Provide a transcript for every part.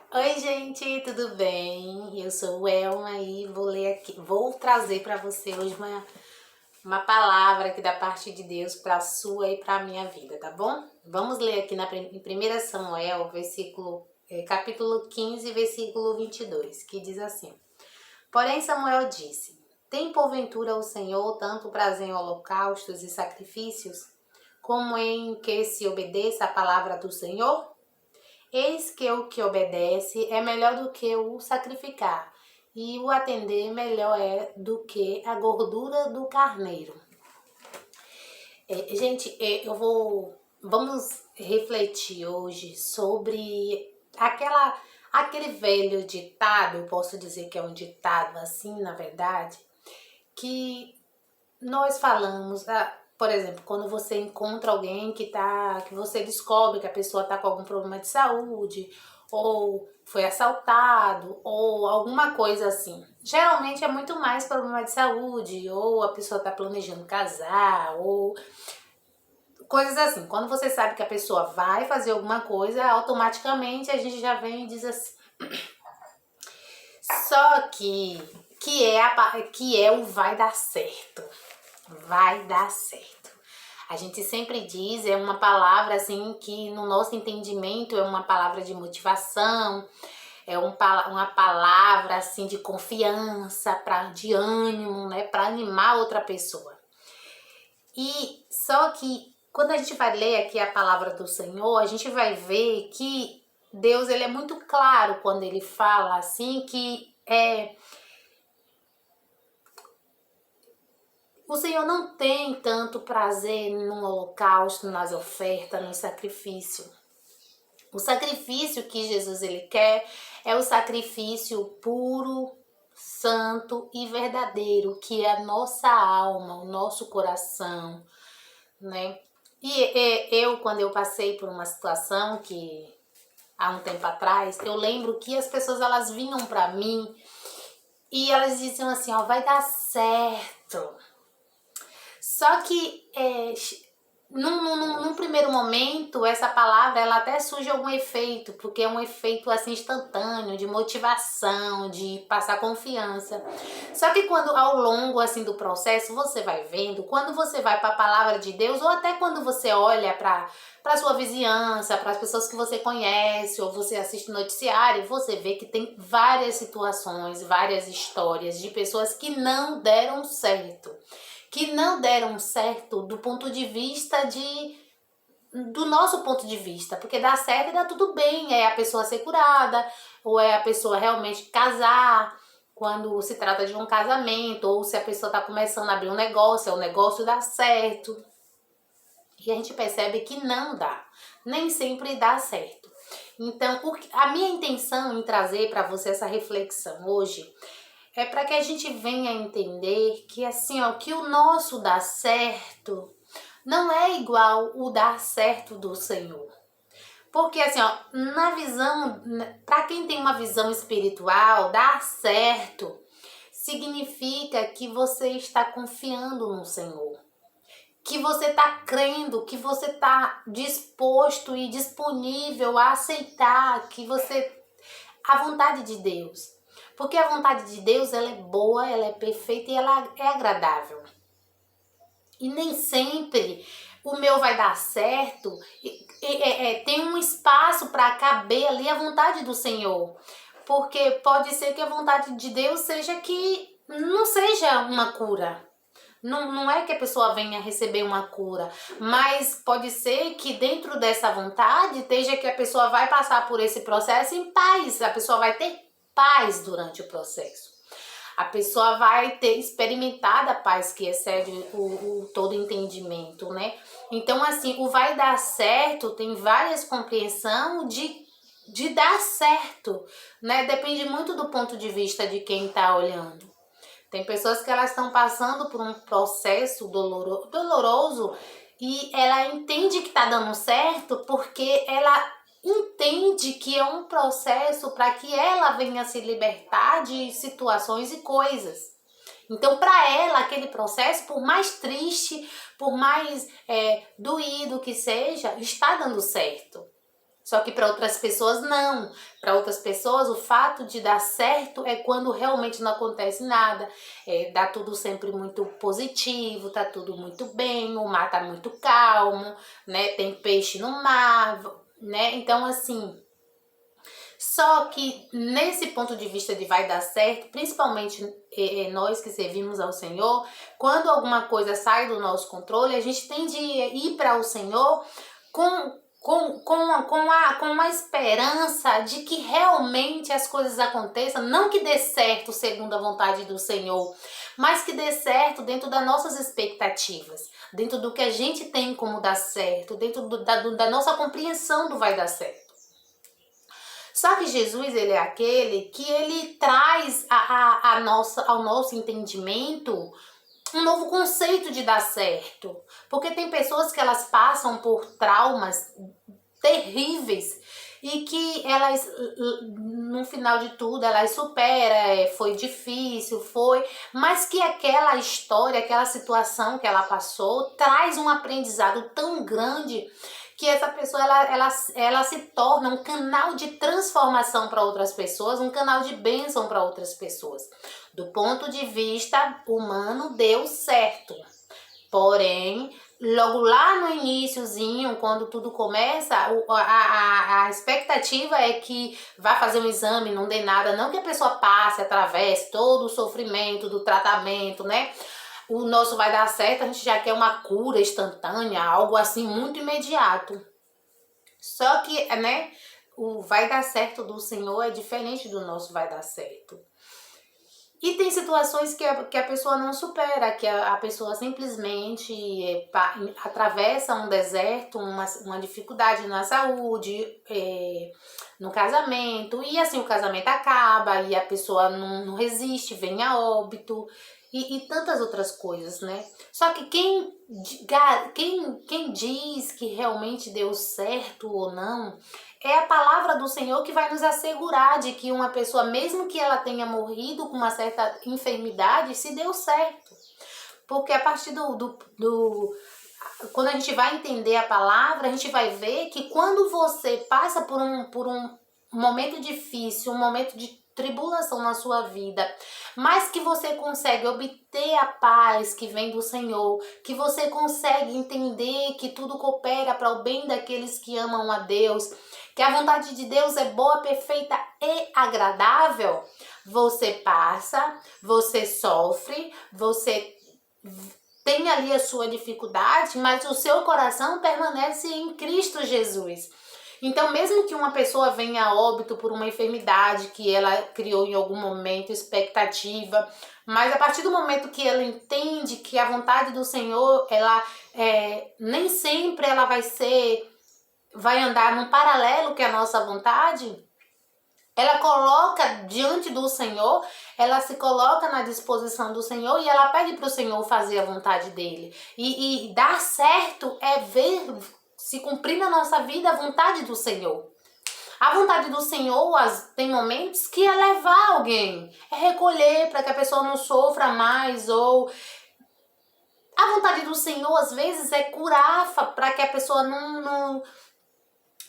Oi, gente, tudo bem? Eu sou Elma e vou trazer para você hoje uma palavra aqui da parte de Deus para a sua e para a minha vida, tá bom? Vamos ler aqui em 1 Samuel, capítulo 15, versículo 22, que diz assim: Porém Samuel disse: Tem porventura o Senhor tanto prazer em holocaustos e sacrifícios, como em que se obedeça a palavra do Senhor? Eis que o que obedece é melhor do que o sacrificar, e o atender melhor é do que a gordura do carneiro. Gente, vamos refletir hoje sobre aquele velho ditado, eu posso dizer que é um ditado assim, na verdade, que nós falamos, por exemplo, quando você encontra alguém que você descobre que a pessoa está com algum problema de saúde, ou foi assaltado, ou alguma coisa assim. Geralmente é muito mais problema de saúde, ou a pessoa está planejando casar, ou coisas assim. Quando você sabe que a pessoa vai fazer alguma coisa, automaticamente a gente já vem e diz assim. Só que é o vai dar certo. Vai dar certo. A gente sempre diz, é uma palavra assim que no nosso entendimento é uma palavra de motivação, uma palavra assim de confiança, de ânimo, né, para animar outra pessoa. E só que quando a gente vai ler aqui a palavra do Senhor, a gente vai ver que Deus, ele é muito claro quando ele fala assim que o Senhor não tem tanto prazer no holocausto, nas ofertas, no sacrifício. O sacrifício que Jesus ele quer é o sacrifício puro, santo e verdadeiro, que é a nossa alma, o nosso coração, né? Quando eu passei por uma situação que há um tempo atrás, eu lembro que as pessoas elas vinham para mim e elas diziam assim, ó, vai dar certo. Só que num primeiro momento, essa palavra ela até surge algum efeito, porque é um efeito assim instantâneo, de motivação, de passar confiança. Só que quando ao longo assim do processo, você vai vendo, quando você vai para a palavra de Deus, ou até quando você olha para sua vizinhança, para as pessoas que você conhece, ou você assiste noticiário, você vê que tem várias situações, várias histórias de pessoas que não deram certo. Que não deram certo do ponto de vista do nosso ponto de vista, porque dá certo e dá tudo bem, é a pessoa ser curada, ou é a pessoa realmente casar, quando se trata de um casamento, ou se a pessoa está começando a abrir um negócio, o negócio dá certo. E a gente percebe que não dá, nem sempre dá certo. Então, a minha intenção em trazer para você essa reflexão hoje é para que a gente venha entender que assim, ó, que o nosso dar certo não é igual o dar certo do Senhor. Porque assim, ó, na visão, para quem tem uma visão espiritual, dar certo significa que você está confiando no Senhor. Que você está crendo, que você está disposto e disponível a aceitar a vontade de Deus. Porque a vontade de Deus, ela é boa, ela é perfeita e ela é agradável. E nem sempre o meu vai dar certo, tem um espaço para caber ali a vontade do Senhor. Porque pode ser que a vontade de Deus seja que não seja uma cura. Não é que a pessoa venha receber uma cura, mas pode ser que dentro dessa vontade esteja que a pessoa vai passar por esse processo em paz, a pessoa vai ter paz durante o processo. A pessoa vai ter experimentado a paz que excede todo entendimento, né? Então, assim, o vai dar certo tem várias compreensões de dar certo, né? Depende muito do ponto de vista de quem está olhando. Tem pessoas que elas estão passando por um processo doloroso e ela entende que está dando certo porque ela entende que é um processo para que ela venha se libertar de situações e coisas. Então, para ela, aquele processo, por mais triste, por mais doído que seja, está dando certo. Só que para outras pessoas não. Para outras pessoas o fato de dar certo é quando realmente não acontece nada. Dá tudo sempre muito positivo, tá tudo muito bem, o mar tá muito calmo, né? Tem peixe no mar, né? Então assim, só que nesse ponto de vista de vai dar certo, principalmente nós que servimos ao Senhor, quando alguma coisa sai do nosso controle, a gente tem de ir para o Senhor com a esperança de que realmente as coisas aconteçam, não que dê certo segundo a vontade do Senhor, mas que dê certo dentro das nossas expectativas, dentro do que a gente tem como dar certo, dentro da nossa compreensão do vai dar certo. Só que Jesus, ele é aquele que ele traz ao nosso entendimento um novo conceito de dar certo. Porque tem pessoas que elas passam por traumas terríveis e que elas, no final de tudo, elas superam, foi difícil, mas que aquela história, aquela situação que ela passou, traz um aprendizado tão grande que essa pessoa ela se torna um canal de transformação para outras pessoas, um canal de bênção para outras pessoas. Do ponto de vista humano, deu certo. Porém, logo lá no iniciozinho, quando tudo começa, a expectativa é que vá fazer um exame, não dê nada, não que a pessoa passe, atravesse todo o sofrimento do tratamento, né? O nosso vai dar certo, a gente já quer uma cura instantânea, algo assim muito imediato. Só que, né, o vai dar certo do Senhor é diferente do nosso vai dar certo. E tem situações que a pessoa não supera, que a pessoa simplesmente atravessa um deserto, uma dificuldade na saúde, no casamento, e assim o casamento acaba e a pessoa não resiste, vem a óbito e tantas outras coisas, né? Só que quem diz que realmente deu certo ou não é a palavra do Senhor que vai nos assegurar de que uma pessoa, mesmo que ela tenha morrido com uma certa enfermidade, se deu certo. Porque a partir quando a gente vai entender a palavra, a gente vai ver que quando você passa por um momento difícil, um momento de tribulação na sua vida, mas que você consegue obter a paz que vem do Senhor, que você consegue entender que tudo coopera para o bem daqueles que amam a Deus, que a vontade de Deus é boa, perfeita e agradável, você passa, você sofre, você tem ali a sua dificuldade, mas o seu coração permanece em Cristo Jesus. Então, mesmo que uma pessoa venha a óbito por uma enfermidade que ela criou em algum momento, expectativa, mas a partir do momento que ela entende que a vontade do Senhor, ela nem sempre ela vai andar num paralelo que a nossa vontade, ela coloca diante do Senhor, ela se coloca na disposição do Senhor e ela pede para o Senhor fazer a vontade dele. E dar certo é ver se cumprir na nossa vida a vontade do Senhor. A vontade do Senhor tem momentos que é levar alguém, é recolher para que a pessoa não sofra mais, ou a vontade do Senhor às vezes é curar para que a pessoa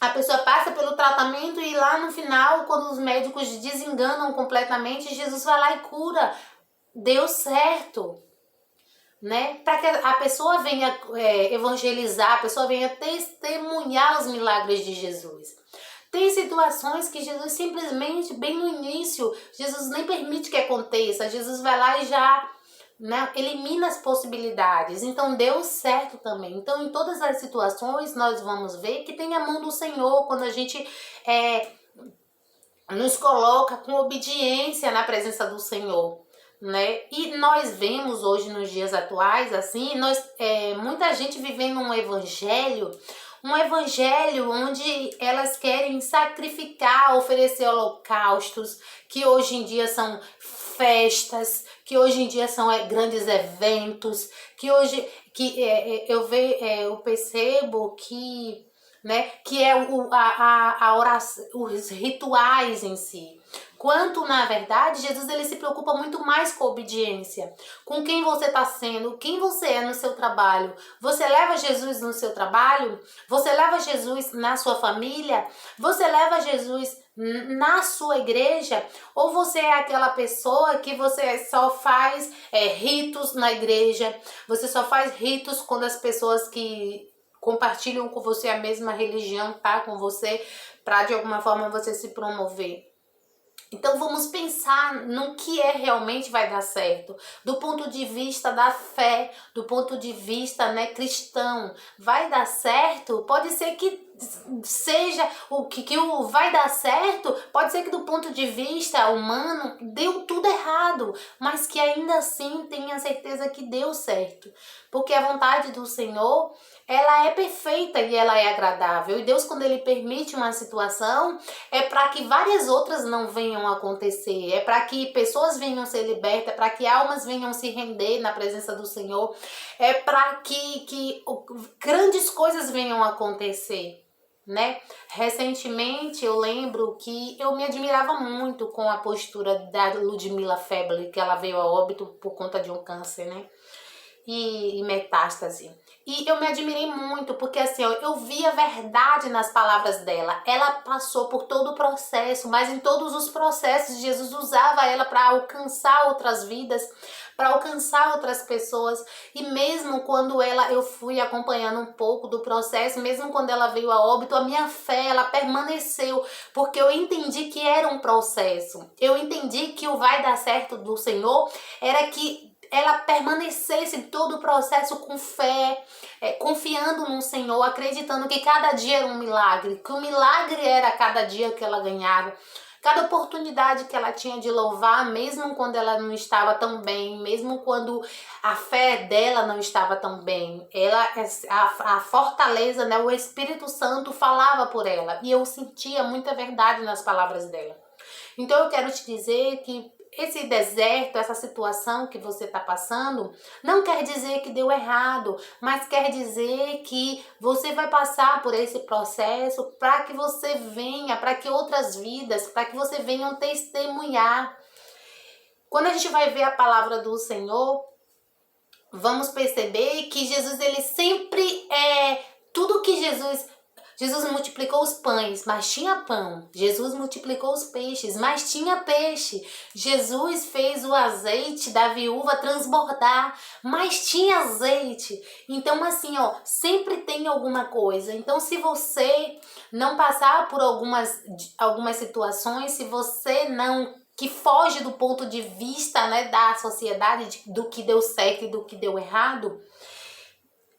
a pessoa passa pelo tratamento e lá no final, quando os médicos desenganam completamente, Jesus vai lá e cura. Deu certo. Né? Para que a pessoa venha evangelizar, a pessoa venha testemunhar os milagres de Jesus. Tem situações que Jesus simplesmente, bem no início, Jesus nem permite que aconteça. Jesus vai lá e já, né, elimina as possibilidades. Então deu certo também. Então em todas as situações nós vamos ver que tem a mão do Senhor quando a gente nos coloca com obediência na presença do Senhor. Né? E nós vemos hoje nos dias atuais assim, muita gente vivendo um evangelho onde elas querem sacrificar, oferecer holocaustos, que hoje em dia são festas, que hoje em dia são grandes eventos, que hoje eu percebo que, né, que é a oração, os rituais em si. quanto, na verdade, Jesus ele se preocupa muito mais com a obediência, com quem você está sendo, quem você é no seu trabalho. Você leva Jesus no seu trabalho? Você leva Jesus na sua família? Você leva Jesus na sua igreja? Ou você é aquela pessoa que você só faz ritos na igreja, você só faz ritos quando as pessoas que compartilham com você a mesma religião tá com você, para de alguma forma você se promover? Então vamos pensar no que realmente vai dar certo, do ponto de vista da fé, do ponto de vista, né, cristão. Vai dar certo? Pode ser que seja o vai dar certo, pode ser que do ponto de vista humano deu tudo errado, mas que ainda assim tenha certeza que deu certo, porque a vontade do Senhor, ela é perfeita e ela é agradável. E Deus, quando ele permite uma situação, é para que várias outras não venham a acontecer, é para que pessoas venham ser libertas, para que almas venham se render na presença do Senhor, é para que grandes coisas venham a acontecer, né? Recentemente eu lembro que eu me admirava muito com a postura da Ludmila Feble, que ela veio a óbito por conta de um câncer, né? E metástase. E eu me admirei muito, porque assim, eu vi a verdade nas palavras dela. Ela passou por todo o processo, mas em todos os processos, Jesus usava ela para alcançar outras vidas, para alcançar outras pessoas. E mesmo quando eu fui acompanhando um pouco do processo, mesmo quando ela veio a óbito, a minha fé, ela permaneceu, porque eu entendi que era um processo. Eu entendi que o vai dar certo do Senhor era que ela permanecesse todo o processo com fé, confiando no Senhor, acreditando que cada dia era um milagre, que o milagre era cada dia que ela ganhava, cada oportunidade que ela tinha de louvar, mesmo quando ela não estava tão bem, mesmo quando a fé dela não estava tão bem. A fortaleza, né, o Espírito Santo falava por ela, e eu sentia muita verdade nas palavras dela. Então eu quero te dizer que esse deserto, essa situação que você está passando, não quer dizer que deu errado, mas quer dizer que você vai passar por esse processo para que você venha, para que outras vidas, para que você venha testemunhar. Quando a gente vai ver a palavra do Senhor, vamos perceber que Jesus, ele sempre tudo que Jesus multiplicou os pães, mas tinha pão. Jesus multiplicou os peixes, mas tinha peixe. Jesus fez o azeite da viúva transbordar, mas tinha azeite. Então, assim, sempre tem alguma coisa. Então, se você não passar por algumas situações, se você não que foge do ponto de vista, né, da sociedade, do que deu certo e do que deu errado,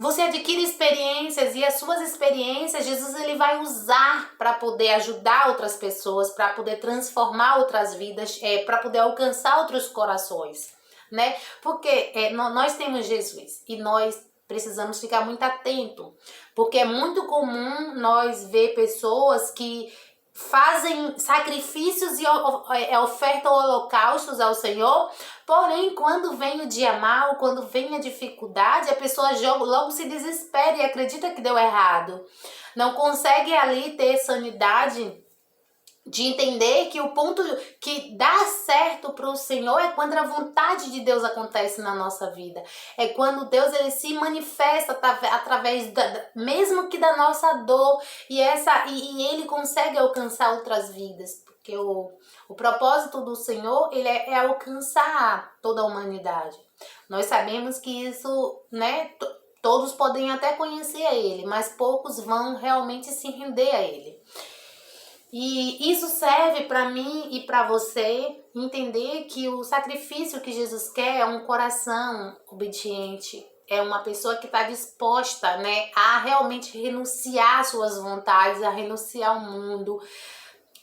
você adquire experiências, e as suas experiências Jesus ele vai usar para poder ajudar outras pessoas, para poder transformar outras vidas, para poder alcançar outros corações, né? Porque nós temos Jesus e nós precisamos ficar muito atento, porque é muito comum nós ver pessoas que fazem sacrifícios e ofertam holocaustos ao Senhor, porém quando vem o dia mau, quando vem a dificuldade, a pessoa logo se desespera e acredita que deu errado, não consegue ali ter sanidade de entender que o ponto que dá certo para o Senhor é quando a vontade de Deus acontece na nossa vida. É quando Deus ele se manifesta através mesmo que da nossa dor, e ele consegue alcançar outras vidas, porque o propósito do Senhor ele é alcançar toda a humanidade. Nós sabemos que isso, né, todos podem até conhecer a Ele, mas poucos vão realmente se render a Ele. E isso serve para mim e para você entender que o sacrifício que Jesus quer é um coração obediente, é uma pessoa que está disposta, né, a realmente renunciar às suas vontades, a renunciar ao mundo,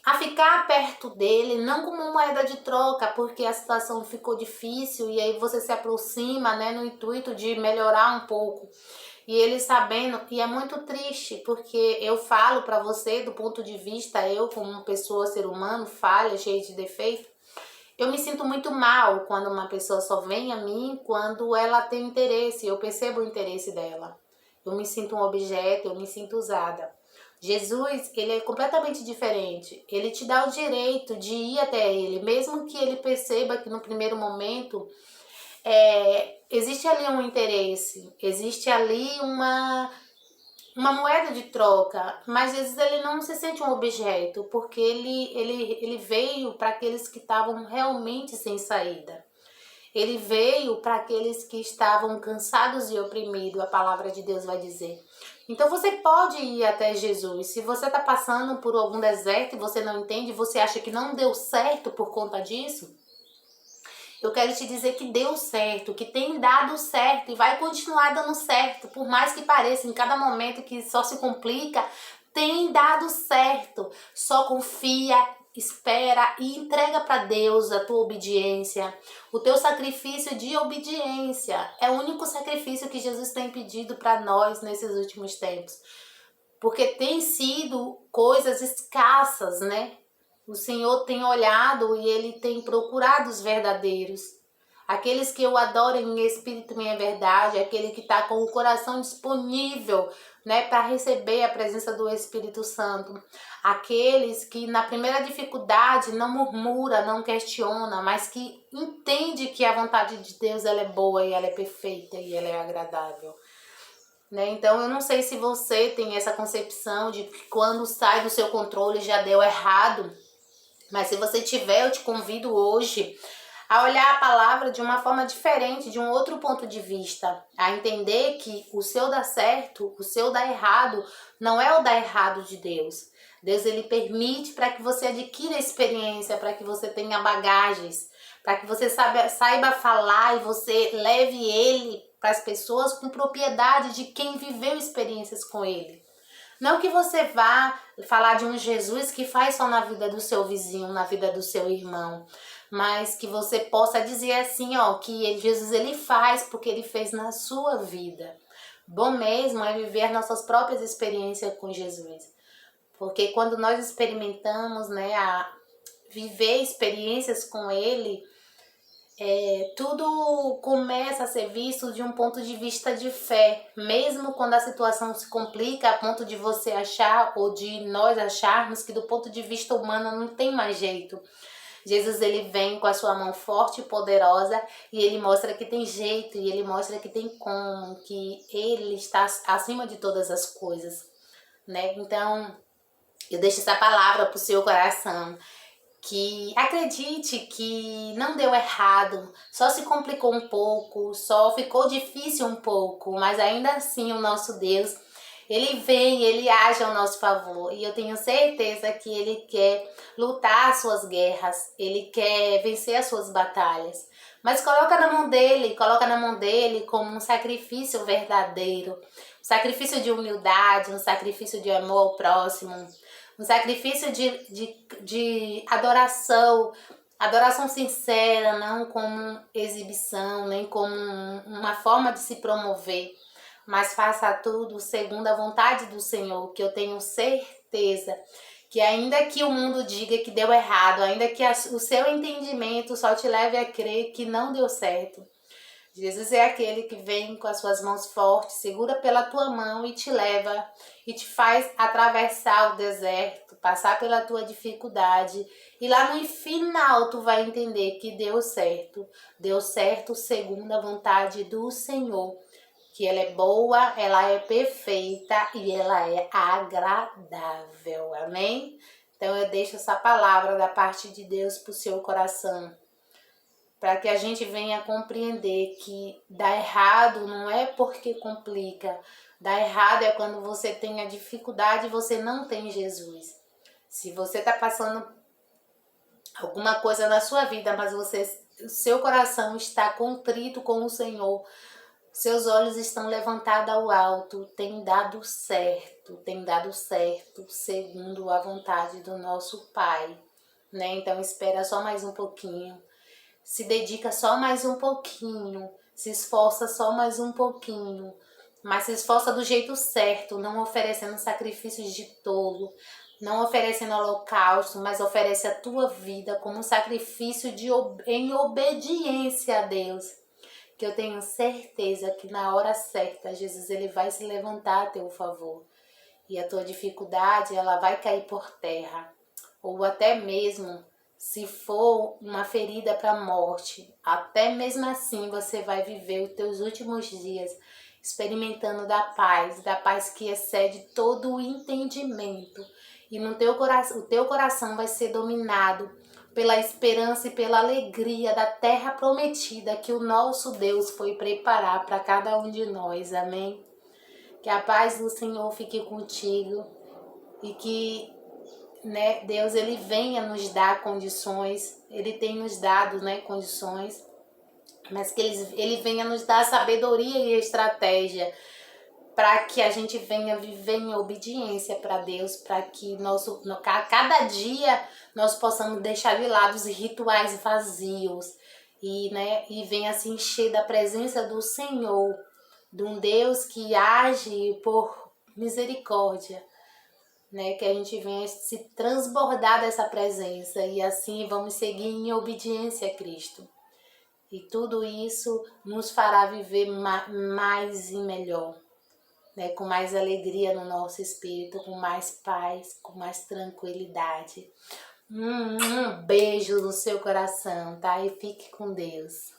a ficar perto dele, não como moeda de troca, porque a situação ficou difícil e aí você se aproxima, né, no intuito de melhorar um pouco. E ele sabendo, e é muito triste, porque eu falo para você do ponto de vista, eu como uma pessoa, ser humano, falha, cheia de defeito, eu me sinto muito mal quando uma pessoa só vem a mim quando ela tem interesse, eu percebo o interesse dela. Eu me sinto um objeto, eu me sinto usada. Jesus, ele é completamente diferente. Ele te dá o direito de ir até ele, mesmo que ele perceba que no primeiro momento existe ali um interesse, existe ali uma moeda de troca, mas às vezes ele não se sente um objeto, porque ele veio para aqueles que estavam realmente sem saída. Ele veio para aqueles que estavam cansados e oprimidos, a palavra de Deus vai dizer. Então você pode ir até Jesus. Se você está passando por algum deserto e você não entende, você acha que não deu certo por conta disso, eu quero te dizer que deu certo, que tem dado certo e vai continuar dando certo, por mais que pareça em cada momento que só se complica, tem dado certo. Só confia, espera e entrega para Deus a tua obediência, o teu sacrifício de obediência. É o único sacrifício que Jesus tem pedido para nós nesses últimos tempos, porque tem sido coisas escassas, né? O Senhor tem olhado e Ele tem procurado os verdadeiros. Aqueles que o adoram em espírito e em verdade, aquele que está com o coração disponível, né, para receber a presença do Espírito Santo. Aqueles que na primeira dificuldade não murmura, não questiona, mas que entende que a vontade de Deus ela é boa e ela é perfeita e ela é agradável. Né? Então eu não sei se você tem essa concepção de que quando sai do seu controle já deu errado. Mas se você tiver, eu te convido hoje a olhar a palavra de uma forma diferente, de um outro ponto de vista, a entender que o seu dar certo, o seu dar errado, não é o dar errado de Deus. Deus ele permite para que você adquira experiência, para que você tenha bagagens, para que você saiba falar e você leve ele para as pessoas com propriedade de quem viveu experiências com ele. Não que você vá falar de um Jesus que faz só na vida do seu vizinho, na vida do seu irmão, mas que você possa dizer assim, ó, que Jesus ele faz porque ele fez na sua vida. Bom mesmo é viver nossas próprias experiências com Jesus. Porque quando nós experimentamos, né, a viver experiências com ele, tudo começa a ser visto de um ponto de vista de fé, mesmo quando a situação se complica a ponto de você achar ou de nós acharmos que do ponto de vista humano não tem mais jeito. Jesus ele vem com a sua mão forte e poderosa e ele mostra que tem jeito e ele mostra que tem como, que ele está acima de todas as coisas, né? Então, eu deixo essa palavra para o seu coração. Que acredite que não deu errado, só se complicou um pouco, só ficou difícil um pouco, mas ainda assim o nosso Deus, ele vem, ele age ao nosso favor e eu tenho certeza que ele quer lutar as suas guerras, ele quer vencer as suas batalhas. Mas coloca na mão dele como um sacrifício verdadeiro, um sacrifício de humildade, um sacrifício de amor ao próximo, um sacrifício de adoração, adoração sincera, não como exibição, nem como uma forma de se promover, mas faça tudo segundo a vontade do Senhor, que eu tenho certeza que ainda que o mundo diga que deu errado, ainda que o seu entendimento só te leve a crer que não deu certo, Jesus é aquele que vem com as suas mãos fortes, segura pela tua mão e te leva e te faz atravessar o deserto, passar pela tua dificuldade. E lá no final tu vai entender que deu certo segundo a vontade do Senhor. Que ela é boa, ela é perfeita e ela é agradável. Amém? Então eu deixo essa palavra da parte de Deus para o seu coração, para que a gente venha compreender que dar errado não é porque complica. Dar errado é quando você tem a dificuldade e você não tem Jesus. Se você está passando alguma coisa na sua vida, mas o seu coração está contrito com o Senhor, seus olhos estão levantados ao alto, tem dado certo segundo a vontade do nosso Pai, né? Então espera só mais um pouquinho. Se dedica só mais um pouquinho, se esforça só mais um pouquinho, mas se esforça do jeito certo, não oferecendo sacrifícios de tolo, não oferecendo holocausto, mas oferece a tua vida como um sacrifício em obediência a Deus. Que eu tenho certeza que na hora certa, Jesus ele vai se levantar a teu favor. e a tua dificuldade ela vai cair por terra. Ou até mesmo se for uma ferida para a morte, até mesmo assim você vai viver os teus últimos dias experimentando da paz que excede todo o entendimento. E no teu coração, o teu coração vai ser dominado pela esperança e pela alegria da terra prometida que o nosso Deus foi preparar para cada um de nós. Amém? Que a paz do Senhor fique contigo e que, né, Deus ele venha nos dar condições, Ele tem nos dado, né, condições, mas que ele venha nos dar sabedoria e estratégia para que a gente venha viver em obediência para Deus, para que cada dia nós possamos deixar de lado os rituais vazios e, né, e venha se encher da presença do Senhor, de um Deus que age por misericórdia, né, que a gente venha se transbordar dessa presença e assim vamos seguir em obediência a Cristo. E tudo isso nos fará viver mais e melhor, né, com mais alegria no nosso espírito, com mais paz, com mais tranquilidade. Um beijo no seu coração, tá? E fique com Deus.